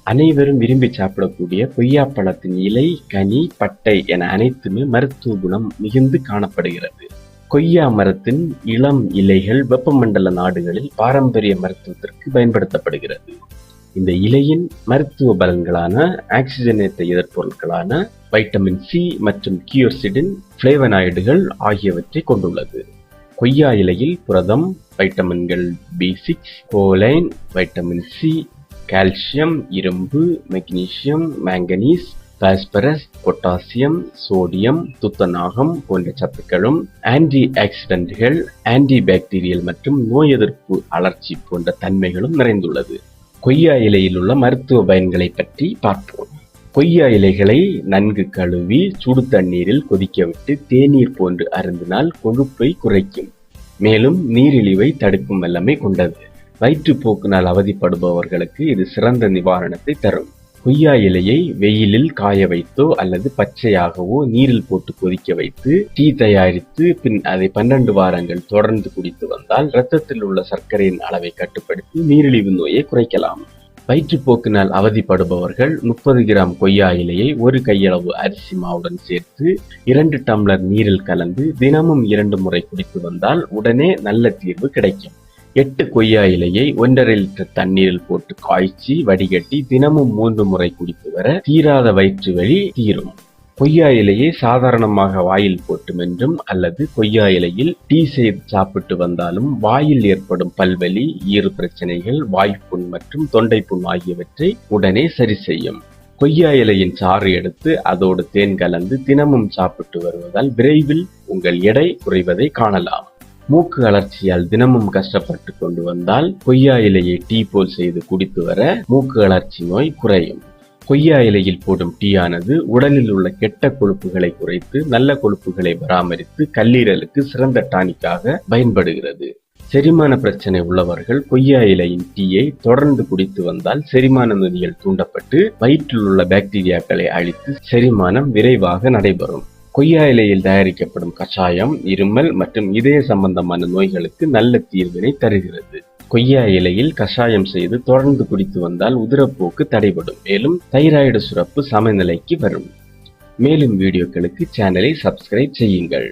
அனைவரும் விரும்பி சாப்பிடக்கூடிய கொய்யாப்பழத்தின் இலை, கனி, பட்டை என அனைத்துமே மருத்துவ குணம் மிகுந்து காணப்படுகிறது. கொய்யா மரத்தின் இளம் இலைகள் வெப்பமண்டல நாடுகளில் பாரம்பரிய மருத்துவத்திற்கு பயன்படுத்தப்படுகிறது. இந்த இலையின் மருத்துவ பலன்களான ஆக்சிஜனேற்ற எதிர்ப்பொருட்களான வைட்டமின் சி மற்றும் கியோசிடின், பிளேவனாய்டுகள் ஆகியவற்றை கொண்டுள்ளது. கொய்யா இலையில் புரதம், வைட்டமின்கள் B6, choline, vitamin C, calcium, இரும்பு, magnesium, manganese, phosphorus, potassium, sodium, துத்தநாகம் போன்ற சத்துக்களும், ஆன்டி ஆக்சிடென்ட்கள், ஆன்டி பாக்டீரியல் மற்றும் நோய் எதிர்ப்பு அழற்சி போன்ற தன்மைகளும் நிறைந்துள்ளது. கொய்யா இலையில் உள்ள மருத்துவ பயன்களை பற்றி பார்ப்போம். கொய்யா இலைகளை நன்கு கழுவி சுடு தண்ணீரில் கொதிக்கவிட்டு தேநீர் போன்று அருந்தினால் கொழுப்பை குறைக்கும். மேலும் நீரிழிவை தடுக்கும் வல்லமை கொண்டது. வயிற்றுப்போக்கினால் அவதிப்படுபவர்களுக்கு இது சிறந்த நிவாரணத்தை தரும். கொய்யா இலையை வெயிலில் காய வைத்தோ அல்லது பச்சையாகவோ நீரில் போட்டு கொதிக்க வைத்து டீ தயாரித்து பின் அதை 12 வாரங்கள் தொடர்ந்து குடித்து வந்தால் இரத்தத்தில் உள்ள சர்க்கரையின் அளவை கட்டுப்படுத்தி நீரிழிவு நோயை குறைக்கலாம். வயிற்றுப்போக்கினால் அவதிப்படுபவர்கள் 30 கிராம் கொய்யா இலையை 1 கையளவு அரிசி மாவுடன் சேர்த்து 2 டம்ளர் நீரில் கலந்து தினமும் 2 முறை குடித்து வந்தால் உடனே நல்ல தீர்வு கிடைக்கும். 8 கொய்யா இலையை 1.5 லிட்டர் தண்ணீரில் போட்டு காய்ச்சி வடிகட்டி தினமும் 3 முறை குடித்து வர தீராத வயிற்று வலி தீரும். கொய்யா இலையை சாதாரணமாக வாயில் போட்டு மென்றும் அல்லது கொய்யா இலையில் டீ செய்து சாப்பிட்டு வந்தாலும் வாயில் ஏற்படும் பல்வலி, ஈறு பிரச்சனைகள், வாய்ப்புண் மற்றும் தொண்டைப்புண் ஆகியவற்றை உடனே சரி செய்யும். கொய்யா இலையின் சாறு எடுத்து அதோடு தேன் கலந்து தினமும் சாப்பிட்டு வருவதால் விரைவில் உங்கள் எடை குறைவதை காணலாம். மூக்கு அழற்சியால் தினமும் கஷ்டப்பட்டு கொண்டு வந்தால் கொய்யா இலையை டீ போல் செய்து குடித்து வர மூக்கு அழற்சி நோய் குறையும். கொய்யா இலையில் போடும் டீ ஆனது உடலில் உள்ள கெட்ட கொழுப்புகளை குறைத்து நல்ல கொழுப்புகளை பராமரித்து கல்லீரலுக்கு சிறந்த டானிக்காக பயன்படுகிறது. செரிமான பிரச்சனை உள்ளவர்கள் கொய்யா இலையின் டீயை தொடர்ந்து குடித்து வந்தால் செரிமான நொதிகள் தூண்டப்பட்டு வயிற்றில் உள்ள பாக்டீரியாக்களை அழித்து செரிமானம் விரைவாக நடைபெறும். கொய்யா இலையில் தயாரிக்கப்படும் கஷாயம் இருமல் மற்றும் இதய சம்பந்தமான நோய்களுக்கு நல்ல தீர்வினை தருகிறது. கொய்யா இலையில் கஷாயம் செய்து தொடர்ந்து குடித்து வந்தால் உதிரப்போக்கு தடைபடும். மேலும் தைராய்டு சுரப்பு சமநிலைக்கு வரும். மேலும் வீடியோக்களுக்கு சேனலை சப்ஸ்கிரைப் செய்யுங்கள்.